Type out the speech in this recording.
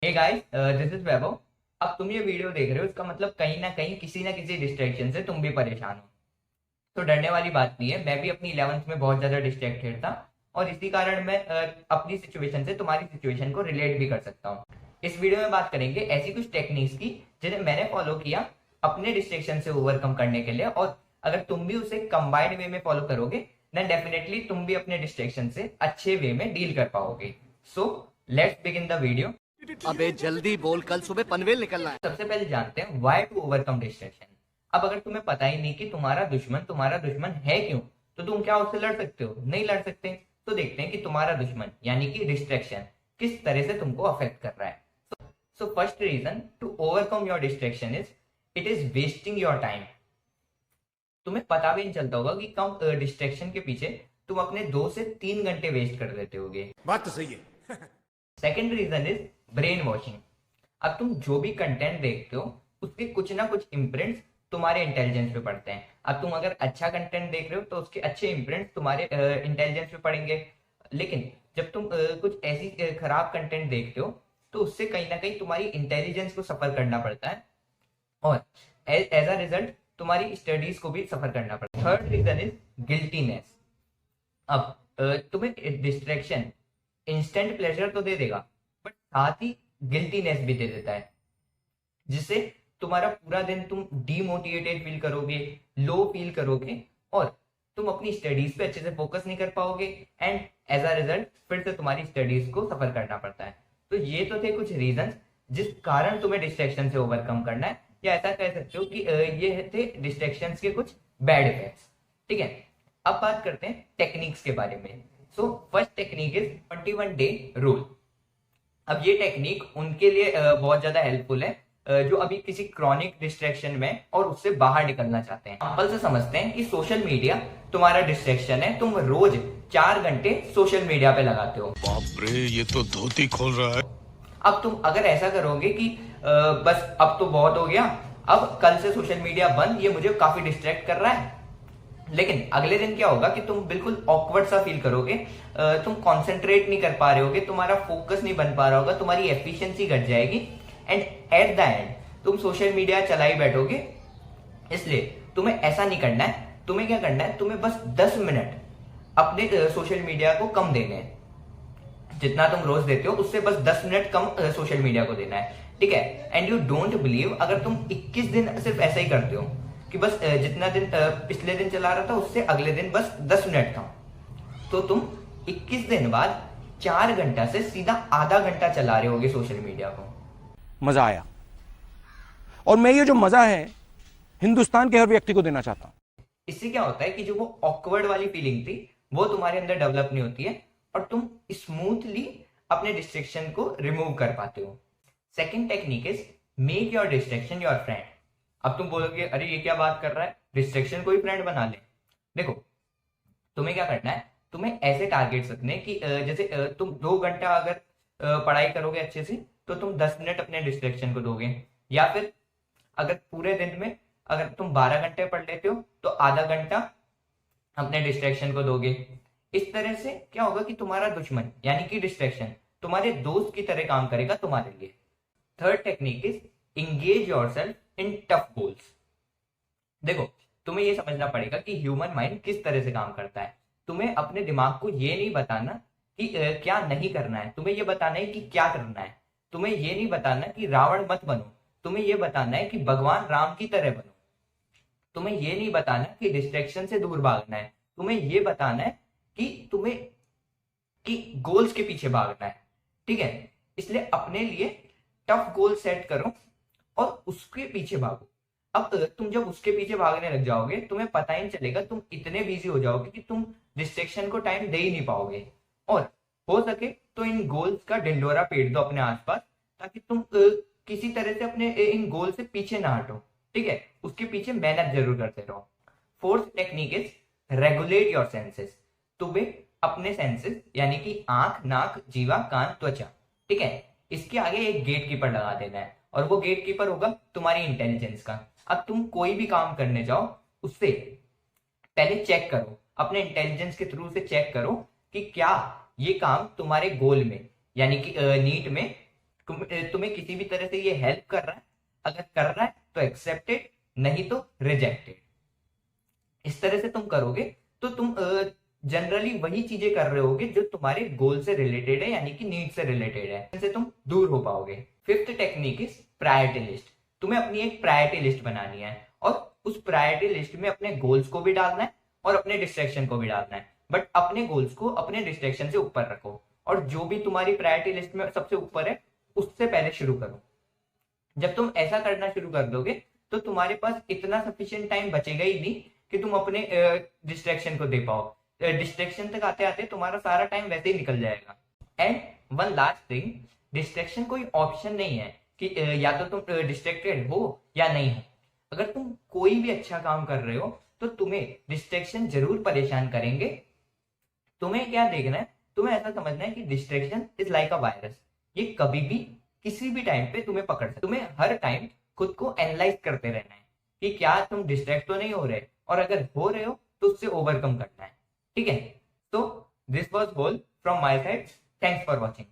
Hey guys, this is वैभव। अब तुम ये वीडियो देख रहे हो, इसका मतलब कहीं ना कहीं किसी ना किसी डिस्ट्रैक्शन से तुम भी परेशान हो। तो डरने वाली बात नहीं है, मैं भी अपनी 11th में बहुत ज्यादा डिस्ट्रैक्टेड था और इसी कारण मैं अपनी सिचुएशन से तुम्हारी सिचुएशन को रिलेट भी कर सकता हूँ। इस वीडियो में बात करेंगे ऐसी कुछ टेक्निक्स की जिन्हें मैंने फॉलो किया अपने डिस्ट्रैक्शन से ओवरकम करने के लिए, और अगर तुम भी उसे कंबाइंड वे में फॉलो करोगे देन डेफिनेटली तुम भी अपने डिस्ट्रैक्शन से अच्छे वे में डील कर पाओगे। So let's begin the video. अबे जल्दी बोल, कल सुबह पनवेल निकलना है। सबसे पहले जानते हैं व्हाई टू ओवरकम डिस्ट्रैक्शन। अब अगर तुम्हें पता ही नहीं कि तुम्हारा दुश्मन है क्यों, तो तुम क्या उससे लड़ सकते हो? नहीं लड़ सकते। तो देखते हैं कि तुम्हारा दुश्मन यानी कि डिस्ट्रैक्शन किस तरह से तुमको अफेक्ट कर रहा है। So first reason to overcome your distraction is it is wasting your time. तुम्हें पता भी नहीं चलता होगा कि कम डिस्ट्रैक्शन के पीछे तुम अपने 2 से 3 घंटे वेस्ट कर देते होगे। बात तो सही है। Second reason is brainwashing. अब तुम जो भी कंटेंट देखते हो उसके कुछ ना कुछ इम्प्रिंट्स तुम्हारे इंटेलिजेंस पे पड़ते हैं। अब तुम अगर अच्छा कंटेंट देख रहे हो तो उसके अच्छे इम्प्रिंट्स तुम्हारे इंटेलिजेंस पे पड़ेंगे, लेकिन जब तुम कुछ ऐसी खराब कंटेंट देखते हो तो उससे कहीं ना कहीं तुम्हारी इंटेलिजेंस को सफर करना पड़ता है और एज अ रिजल्ट तुम्हारी स्टडीज को भी सफर करना पड़ता है। Third reason is guiltiness. अब तुम्हें डिस्ट्रैक्शन इंस्टेंट प्लेजर तो दे देगा बट साथ ही गिल्टीनेस भी दे देता है, जिससे तुम्हारा पूरा दिन तुम डीमोटिवेटेड फील करोगे, लो फील करोगे और तुम अपनी स्टडीज पे अच्छे से फोकस नहीं कर पाओगे एंड एज अ रिजल्ट फिर से तुम्हारी स्टडीज को सफर करना पड़ता है। तो ये तो थे कुछ रीजंस जिस कारण तुम्हें डिस्ट्रैक्शन से ओवरकम करना है, या ऐसा कह सकते हो कि ये थे डिस्ट्रैक्शन के कुछ बैड इफेक्ट्स। ठीक है, अब बात करते हैं टेक्निक्स के बारे में। So first technique is 21 day rule. अब ये टेक्निक उनके लिए बहुत ज्यादा हेल्पफुल है जो अभी किसी क्रॉनिक डिस्ट्रैक्शन में और उससे बाहर निकलना चाहते हैं। एग्जांपल से समझते हैं कि सोशल मीडिया तुम्हारा डिस्ट्रैक्शन है, तुम रोज 4 घंटे सोशल मीडिया पे लगाते हो। बाप रे, ये तो धोती खोल रहा है। अब तुम अगर ऐसा करोगे कि बस अब तो बहुत हो गया, अब कल से सोशल मीडिया बंद, ये मुझे काफी डिस्ट्रैक्ट कर रहा है, लेकिन अगले दिन क्या होगा कि तुम बिल्कुल ऑकवर्ड सा फील करोगे, तुम कंसंट्रेट नहीं कर पा रहे होगे, तुम्हारा फोकस नहीं बन पा रहा होगा, तुम्हारी एफिशिएंसी घट जाएगी एंड एट द एंड तुम सोशल मीडिया चला ही बैठोगे। इसलिए तुम्हें ऐसा नहीं करना है। तुम्हें क्या करना है, तुम्हें बस 10 मिनट अपने सोशल मीडिया को कम देने हैं। जितना तुम रोज देते हो उससे बस 10 मिनट कम सोशल मीडिया को देना है। ठीक है, एंड यू डोंट बिलीव, अगर तुम 21 दिन सिर्फ ऐसा ही करते हो कि बस जितना दिन पिछले दिन चला रहा था उससे अगले दिन बस 10 मिनट कम, तो तुम 21 दिन बाद 4 घंटा से सीधा आधा घंटा चला रहे होगे सोशल मीडिया को। मजा आया, और मैं ये जो मजा है हिंदुस्तान के हर व्यक्ति को देना चाहता हूं। इससे क्या होता है कि जो वो ऑकवर्ड वाली फीलिंग थी वो तुम्हारे अंदर डेवलप नहीं होती है और तुम स्मूथली अपने डिस्ट्रैक्शन को रिमूव कर पाते हो। Second technique is make your distraction your friend. अब तुम बोलोगे अरे ये क्या बात कर रहा है, डिस्ट्रैक्शन को ही फ्रेंड बना ले। देखो, तुम्हें क्या करना है, तुम्हें ऐसे टारगेट्स रखने कि जैसे तुम 2 घंटा अगर पढ़ाई करोगे अच्छे से तो तुम 10 मिनट अपने डिस्ट्रैक्शन को दोगे, या फिर अगर पूरे दिन में अगर तुम 12 घंटे पढ़ लेते हो तो आधा घंटा अपने डिस्ट्रैक्शन को दोगे। इस तरह से क्या होगा कि तुम्हारा दुश्मन यानी कि डिस्ट्रैक्शन तुम्हारे दोस्त की तरह काम करेगा तुम्हारे लिए। Third technique is engage yourself in tough goals. देखो, तुम्हें ये समझना पड़ेगा कि ह्यूमन माइंड किस तरह से काम करता है। तुम्हें अपने दिमाग को ये नहीं बताना कि क्या नहीं करना है, तुम्हें ये बताना है कि क्या करना है। तुम्हें ये नहीं बताना कि रावण मत बनो, तुम्हें ये बताना है कि भगवान राम की तरह बनो। तुम्हें ये नहीं बताना कि डिस्ट्रैक्शन से दूर भागना है, तुम्हें ये बताना है कि तुम्हें कि गोल्स के पीछे भागना है। ठीक है, इसलिए अपने लिए टफ गोल सेट करो और उसके पीछे भागो। अब तुम जब उसके पीछे भागने लग जाओगे तुम्हें पता ही नहीं चलेगा, तुम इतने बिजी हो जाओगे कि तुम डिस्ट्रैक्शन को टाइम दे ही नहीं पाओगे। और हो सके तो इन गोल्स का ढिंडोरा पीट दो अपने आसपास, ताकि तुम किसी तरह से अपने इन गोल से पीछे ना हटो। ठीक है, उसके पीछे मेहनत जरूर करते रहो। Fourth technique is regulate your senses. तुम्हें अपने सेंसेस यानी कि आंख, नाक, जीवा, कान, त्वचा, ठीक है, इसके आगे एक गेट कीपर लगा देना है और वो गेट कीपर होगा तुम्हारी इंटेलिजेंस का। अब तुम कोई भी काम करने जाओ उससे पहले चेक करो, अपने इंटेलिजेंस के थ्रू से चेक करो कि क्या ये काम तुम्हारे गोल में यानी कि नीट में तुम्हें किसी भी तरह से ये हेल्प कर रहा है, अगर कर रहा है तो एक्सेप्टेड, नहीं तो रिजेक्टेड। इस तरह से तुम करोगे तो तुम जनरली वही चीजें कर रहे होगे जो तुम्हारे गोल से रिलेटेड है, यानी कि नीड से रिलेटेड है, इससे तुम दूर हो पाओगे। Fifth technique is priority list. तुम्हें अपनी एक प्रायोरिटी लिस्ट बनानी है और उस प्रायोरिटी लिस्ट में अपने गोल्स को भी डालना है और अपने डिस्ट्रैक्शन को भी डालना है, बट अपने गोल्स को अपने डिस्ट्रैक्शन से ऊपर रखो और जो भी तुम्हारी प्रायोरिटी लिस्ट में सबसे ऊपर है उससे पहले शुरू करो। जब तुम ऐसा करना शुरू कर दोगे तो तुम्हारे पास इतना सफिशिएंट टाइम बचेगा ही नहीं कि तुम अपने डिस्ट्रैक्शन को दे पाओ। डिस्ट्रैक्शन तक आते आते तुम्हारा सारा टाइम वैसे ही निकल जाएगा। And one last thing, distraction कोई ऑप्शन नहीं है कि या तो तुम डिस्ट्रैक्टेड हो या नहीं हो। अगर तुम कोई भी अच्छा काम कर रहे हो तो तुम्हें डिस्ट्रैक्शन जरूर परेशान करेंगे। तुम्हें क्या देखना है, तुम्हें ऐसा समझना है कि distraction is like a virus. ये कभी भी किसी भी टाइम पे तुम्हें पकड़ सकता है। तुम्हें हर टाइम खुद को एनालाइज करते रहना है कि क्या तुम डिस्ट्रैक्ट तो नहीं हो रहे, और अगर हो रहे हो तो उससे ओवरकम करना है। ठीक है, तो this was all from my side. Thanks for watching.